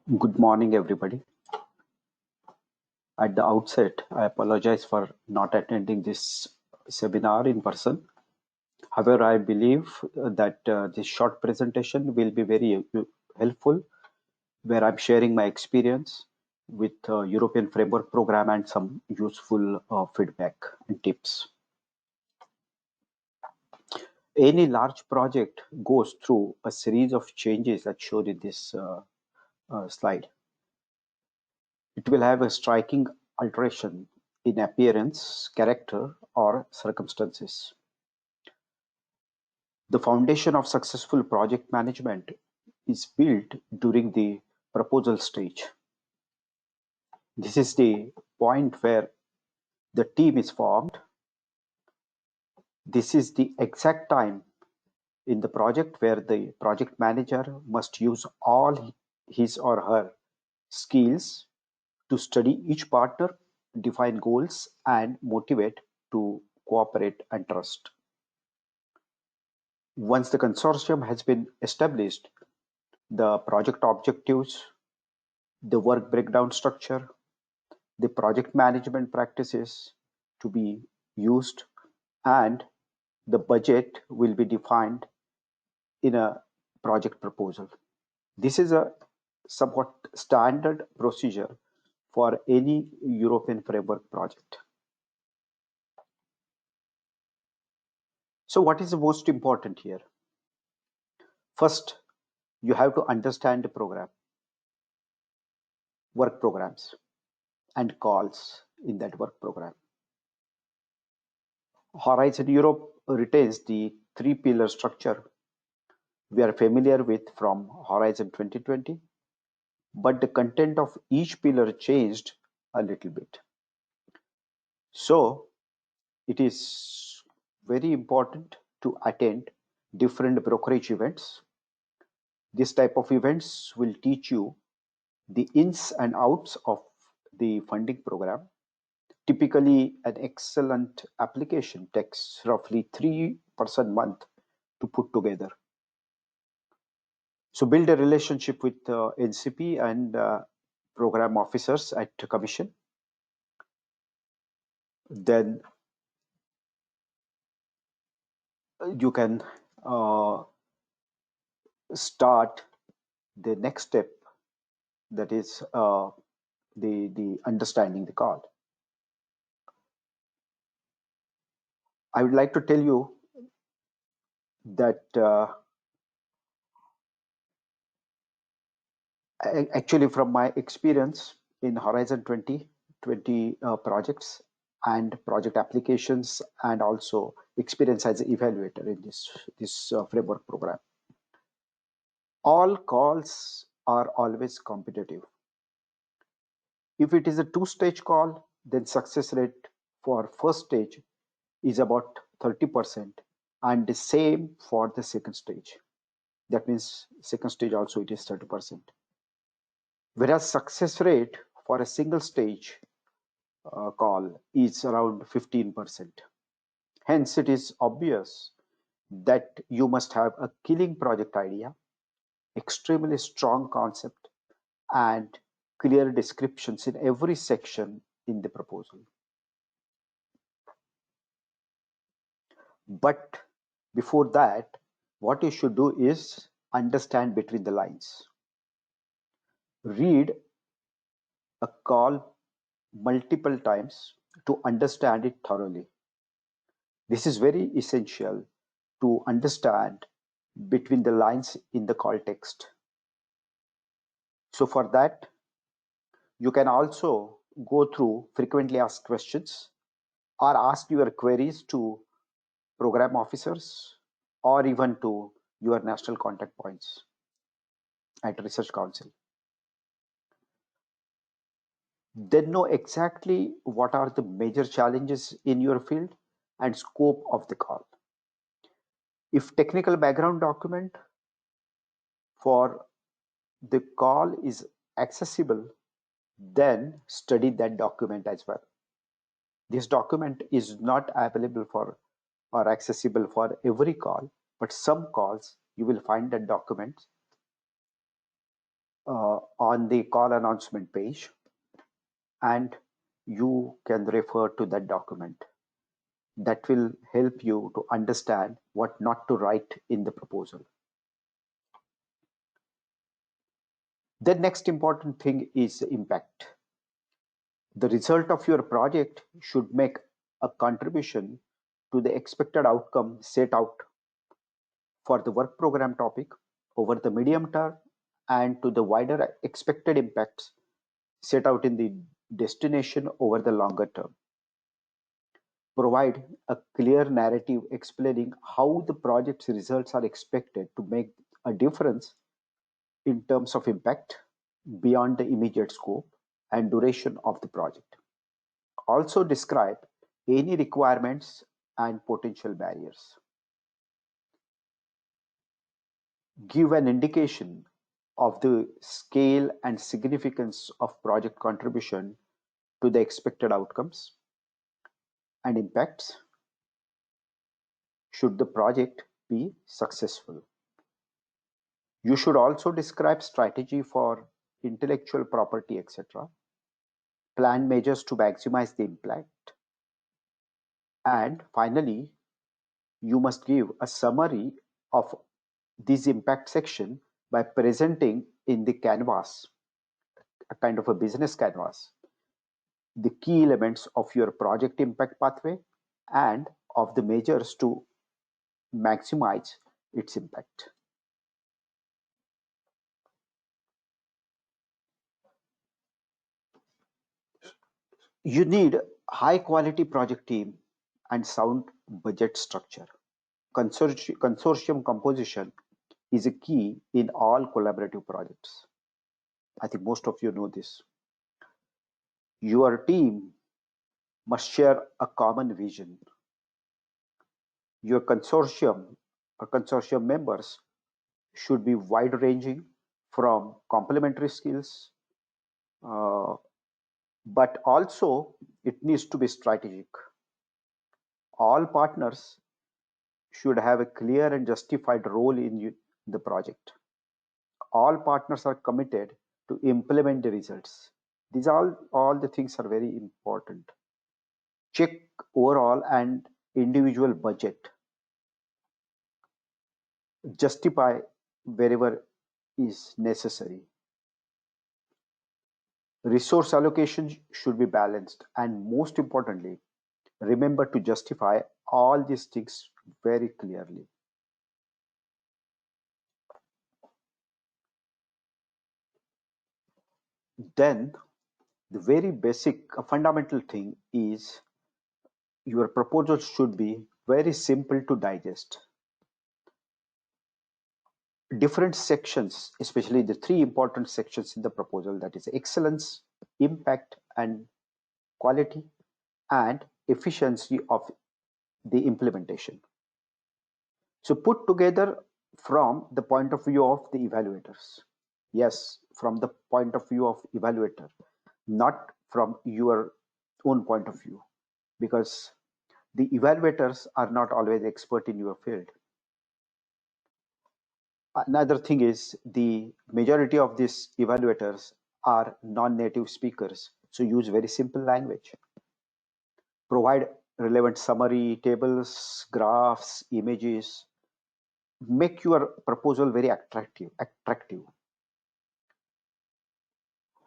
Good morning, everybody. At the outset, I apologize for not attending this seminar in person. However, I believe that this short presentation will be very helpful, where I'm sharing my experience with European Framework Program and some useful feedback and tips. Any large project goes through a series of changes that shown in this slide. It will have a striking alteration in appearance, character, or circumstances. The foundation of successful project management is built during the proposal stage. This is the point where the team is formed. This is the exact time in the project where the project manager must use all his or her skills to study each partner, define goals, and motivate to cooperate and trust. Once the consortium has been established, the project objectives, the work breakdown structure, the project management practices to be used, and the budget will be defined in a project proposal. This is a somewhat standard procedure for any European framework project. So, what is the most important here? First, you have to understand the program, work programs, and calls in that work program. Horizon Europe retains the three pillar structure we are familiar with from Horizon 2020, but the content of each pillar changed a little bit. So, it is very important to attend different brokerage events. This type of events will teach you the ins and outs of the funding program. Typically, an excellent application takes roughly 3% month to put together. So build a relationship with NCP and program officers at commission. Then you can start the next step, that is the understanding the call. I would like to tell you that actually from my experience in Horizon 2020 projects and project applications, and also experience as an evaluator in this framework program, all calls are always competitive. If it is a two-stage call, then success rate for first stage is about 30%, and the same for the second stage. That means second stage also it is 30%. Whereas success rate for a single stage call is around 15%. Hence, it is obvious that you must have a killing project idea, extremely strong concept, and clear descriptions in every section in the proposal. But before that, what you should do is understand between the lines. Read a call multiple times to understand it thoroughly. This is very essential to understand between the lines in the call text. So for that, you can also go through frequently asked questions or ask your queries to program officers or even to your national contact points at Research Council. Then know exactly what are the major challenges in your field and scope of the call. If technical background document for the call is accessible, then study that document as well. This document is not available for or accessible for every call, but some calls you will find that document on the call announcement page, and you can refer to that document. That will help you to understand what not to write in the proposal. The next important thing is impact. The result of your project should make a contribution to the expected outcome set out for the work program topic over the medium term and to the wider expected impacts set out in the destination over the longer term. Provide a clear narrative explaining how the project's results are expected to make a difference in terms of impact beyond the immediate scope and duration of the project. Also describe any requirements and potential barriers. Give an indication of the scale and significance of project contribution to the expected outcomes and impacts should the project be successful. You should also describe strategy for intellectual property, etc., plan measures to maximize the impact, and finally, you must give a summary of this impact section by presenting in the canvas, a kind of a business canvas, the key elements of your project impact pathway and of the measures to maximize its impact. You need high quality project team and sound budget structure. Consortium composition is a key in all collaborative projects. I think most of you know this. Your team must share a common vision. Your consortium members should be wide ranging from complementary skills, but also it needs to be strategic. All partners should have a clear and justified role in the project. All partners are committed to implement the results. These all the things are very important. Check overall and individual budget. Justify wherever is necessary. Resource allocation should be balanced, and most importantly, remember to justify all these things very clearly. Then the very basic fundamental thing is your proposal should be very simple to digest. Different sections, especially the three important sections in the proposal, that is excellence, impact, and quality, and efficiency of the implementation. So put together from the point of view of the evaluators. Yes, from the point of view of evaluator, not from your own point of view, because the evaluators are not always expert in your field. Another thing is the majority of these evaluators are non-native speakers, so use very simple language. Provide relevant summary, tables, graphs, images. Make your proposal very attractive.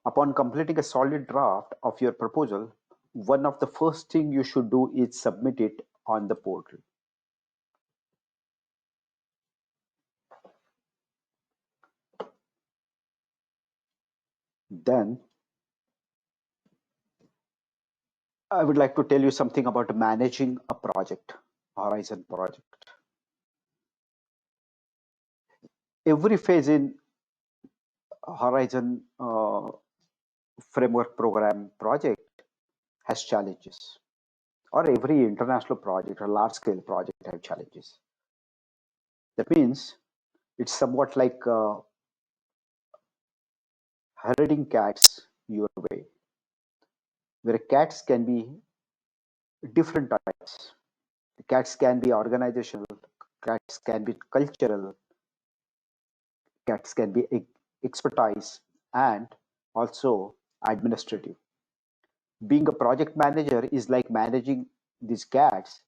Upon completing a solid draft of your proposal, one of the first thing you should do is submit it on the portal. Then I would like to tell you something about managing a project, Horizon project. Every phase in Horizon framework program project has challenges, or every international project or large scale project have challenges. That means it's somewhat like herding cats your way, where cats can be different types. Cats can be organizational, cats can be cultural, cats can be expertise, and also administrative. Being a project manager is like managing these cats,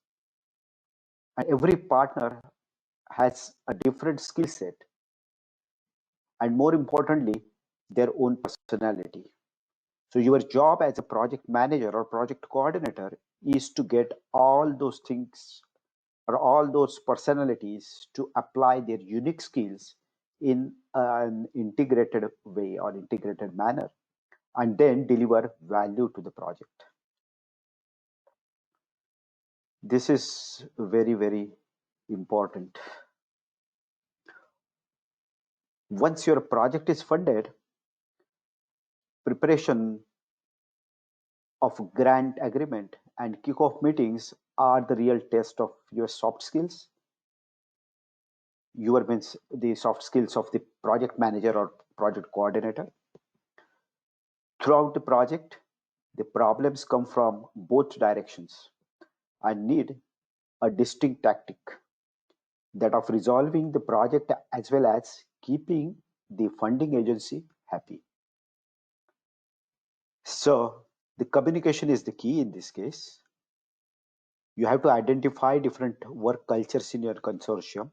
and every partner has a different skill set and, more importantly, their own personality. So your job as a project manager or project coordinator is to get all those things or all those personalities to apply their unique skills in an integrated way or integrated manner, and then deliver value to the project. This is very, very important. Once your project is funded, preparation of grant agreement and kickoff meetings are the real test of your soft skills. Your means the soft skills of the project manager or project coordinator. Throughout the project, the problems come from both directions and need a distinct tactic, that of resolving the project as well as keeping the funding agency happy. So the communication is the key in this case. You have to identify different work cultures in your consortium.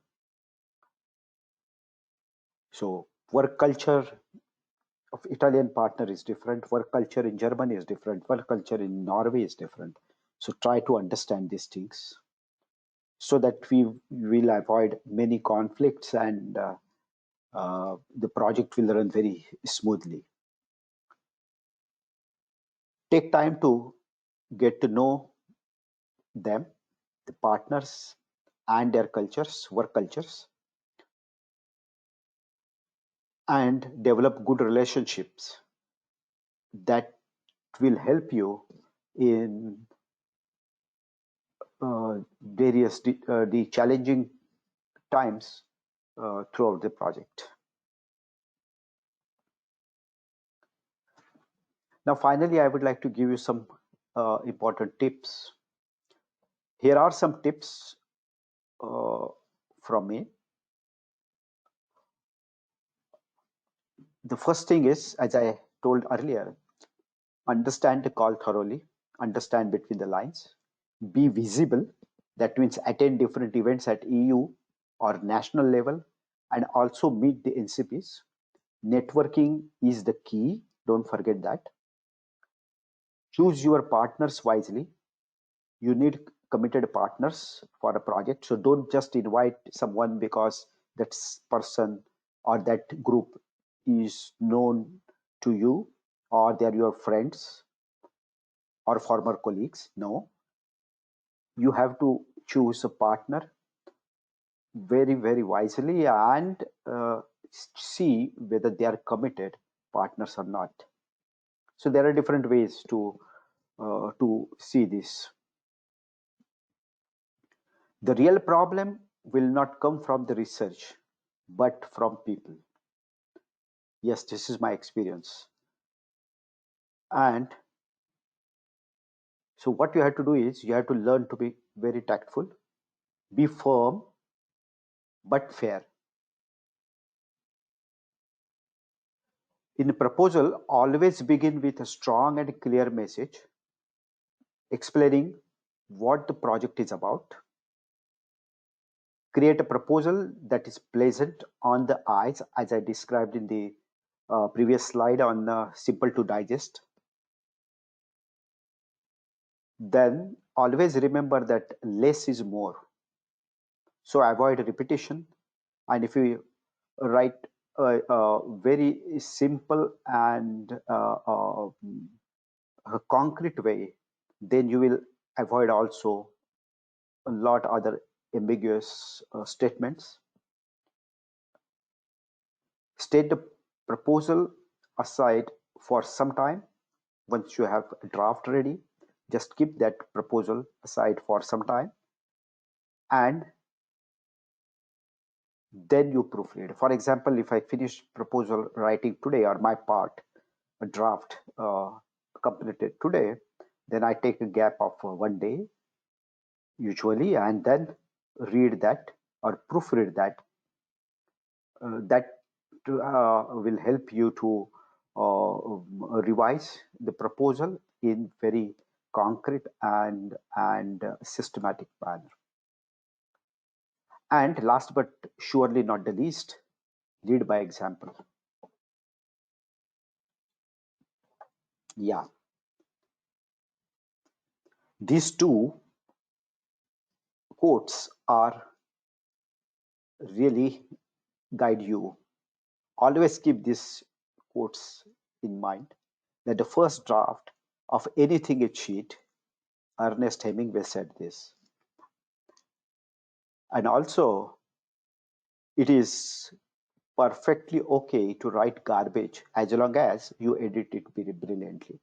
So work culture of Italian partner is different, work culture in Germany is different, work culture in Norway is different. So try to understand these things so that we will avoid many conflicts, and the project will run very smoothly. Take time to get to know them, the partners, and their cultures, work cultures, and develop good relationships that will help you in various the challenging times throughout the project. Now, finally, I would like to give you some important tips. Here are some tips from me. The first thing is, as I told earlier, understand the call thoroughly, understand between the lines, be visible. That means attend different events at EU or national level, and also meet the NCPs. Networking is the key, don't forget that. Choose your partners wisely. You need committed partners for a project. So don't just invite someone because that person or that group is known to you or they're your friends or former colleagues. No, you have to choose a partner very, very wisely and see whether they are committed partners or not. So there are different ways to see this. The real problem will not come from the research, but from people. Yes, this is my experience. And so what you have to do is you have to learn to be very tactful, be firm, but fair. In a proposal, always begin with a strong and clear message explaining what the project is about. Create a proposal that is pleasant on the eyes, as I described in the previous slide on simple to digest. Then always remember that less is more. So avoid repetition. And if you write a very simple and a concrete way, then you will avoid also a lot other ambiguous statements. State the proposal aside for some time. Once you have a draft ready, just keep that proposal aside for some time and then you proofread. For example, if I finish proposal writing today or my part, a draft completed today, then I take a gap of 1 day usually and then read that or proofread that. That will help you to revise the proposal in very concrete and systematic manner. And last but surely not the least, lead by example. Yeah, these two quotes are really guide you. Always keep these quotes in mind that the first draft of anything is cheat. Ernest Hemingway said this. And also, it is perfectly okay to write garbage as long as you edit it very brilliantly.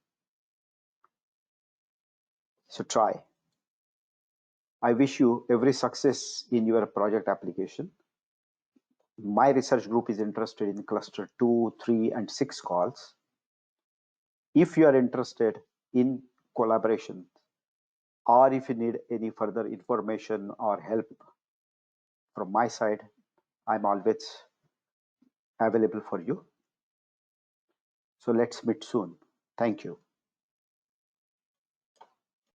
So try. I wish you every success in your project application. My research group is interested in cluster 2, 3, and 6 calls. If you are interested in collaboration, or if you need any further information or help from my side, I'm always available for you. So let's meet soon. Thank you.